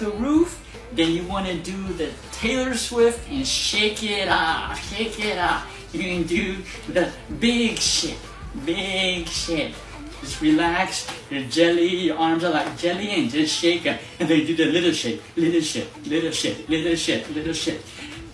the roof, then you want to do the Taylor Swift and shake it off, shake it off. You can do the big shake, big shake. Just relax, your jelly, your arms are like jelly and just shake them. And then do the little shake, little shake, little shake, little shake, little shake.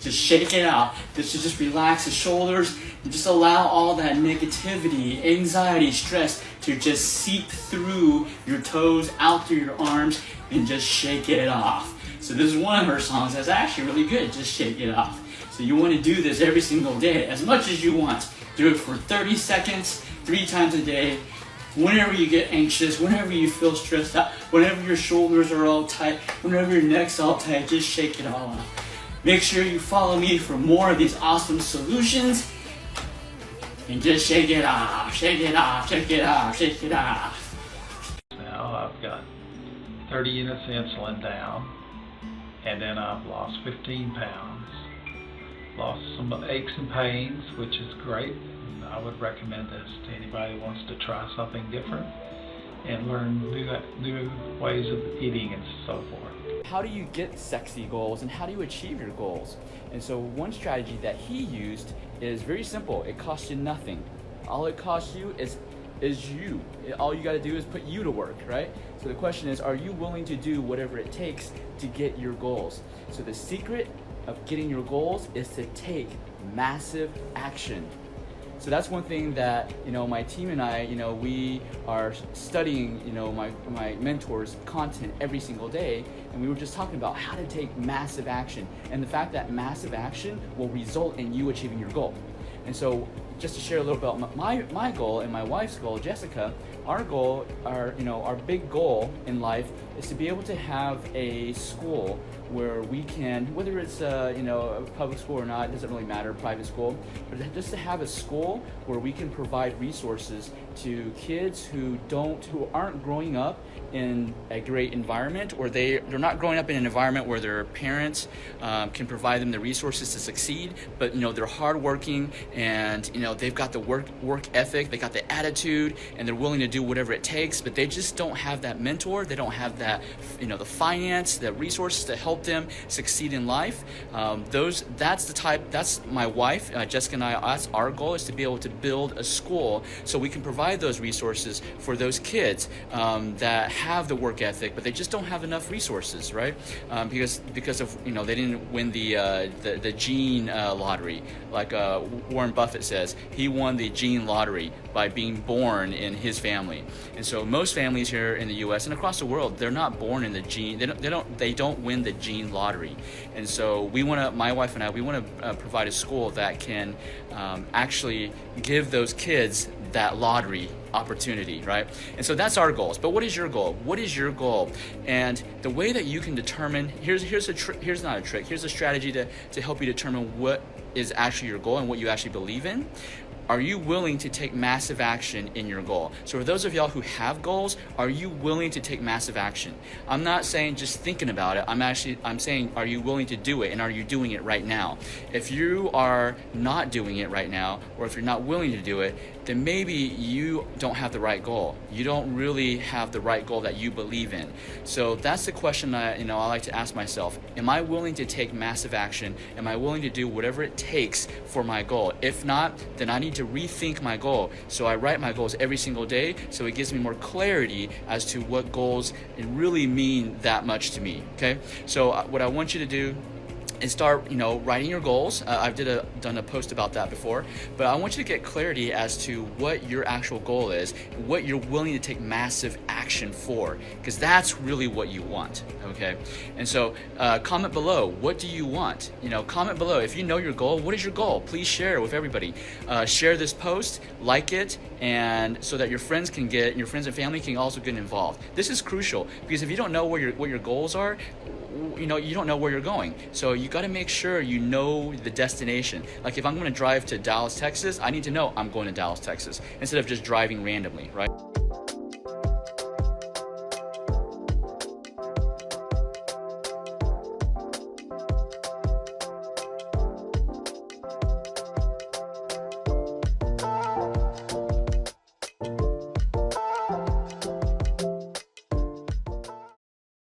Just shake it out. Just relax the shoulders and just allow all that negativity, anxiety, stress to just seep through your toes, out through your arms, and just shake it off. So this is one of her songs that's actually really good, just shake it off. So you want to do this every single day, as much as you want. Do it for 30 seconds, 3 times a day. Whenever you get anxious, whenever you feel stressed out, whenever your shoulders are all tight, whenever your neck's all tight, just shake it all off. Make sure you follow me for more of these awesome solutions. And just shake it off, shake it off, shake it off, shake it off. Now I've got 30 units of insulin down, and then I've lost 15 pounds. Lost some aches and pains, which is great. And I would recommend this to anybody who wants to try something different and learn new ways of eating and so forth. How do you get sexy goals and how do you achieve your goals? And so one strategy that he used is very simple. It costs you nothing. All it costs you is you. All you got to do is put you to work, right? So the question is, are you willing to do whatever it takes to get your goals? So the secret of getting your goals is to take massive action. So that's one thing that, my team and I, we are studying, my mentor's content every single day, and we were just talking about how to take massive action and the fact that massive action will result in you achieving your goal. And so just to share a little about my goal and my wife's goal, Jessica, our goal, our big goal in life is to be able to have a school where we can, whether it's a public school or not, it doesn't really matter, private school, but just to have a school where we can provide resources to kids who aren't growing up in a great environment, or they're not growing up in an environment where their parents can provide them the resources to succeed, but they're hardworking and they've got the work ethic, they got the attitude, and they're willing to do whatever it takes, but they just don't have that mentor, they don't have that the finance, the resources to help them succeed in life. That's my wife, Jessica and I, that's our goal, is to be able to build a school so we can provide those resources for those kids that have the work ethic, but they just don't have enough resources, right? Because of they didn't win the gene lottery, like Warren Buffett says. He won the gene lottery by being born in his family, and so most families here in the U.S. and across the world, they're not born in the gene. They don't win the gene lottery, and so my wife and I, we want to provide a school that can actually give those kids that lottery opportunity, right? And so that's our goals. But what is your goal? What is your goal? And the way that you can determine, here's not a trick, here's a strategy to help you determine what is actually your goal and what you actually believe in. Are you willing to take massive action in your goal? So for those of y'all who have goals, are you willing to take massive action? I'm not saying just thinking about it. I'm saying, are you willing to do it, and are you doing it right now? If you are not doing it right now, or if you're not willing to do it, then maybe you don't have the right goal. You don't really have the right goal that you believe in. So that's the question that I like to ask myself. Am I willing to take massive action? Am I willing to do whatever it takes for my goal? If not, then I need to rethink my goal. So I write my goals every single day, so it gives me more clarity as to what goals really mean that much to me. Okay? So what I want you to do and start, writing your goals. I've done a post about that before, but I want you to get clarity as to what your actual goal is, and what you're willing to take massive action for, because that's really what you want, okay? And so comment below, what do you want? Comment below. If you know your goal, what is your goal? Please share it with everybody. Share this post, like it, and so that your friends and family can also get involved. This is crucial, because if you don't know what your goals are, you don't know where you're going. So you got to make sure you know the destination. Like if I'm going to drive to Dallas, Texas, I need to know I'm going to Dallas, Texas, instead of just driving randomly, right?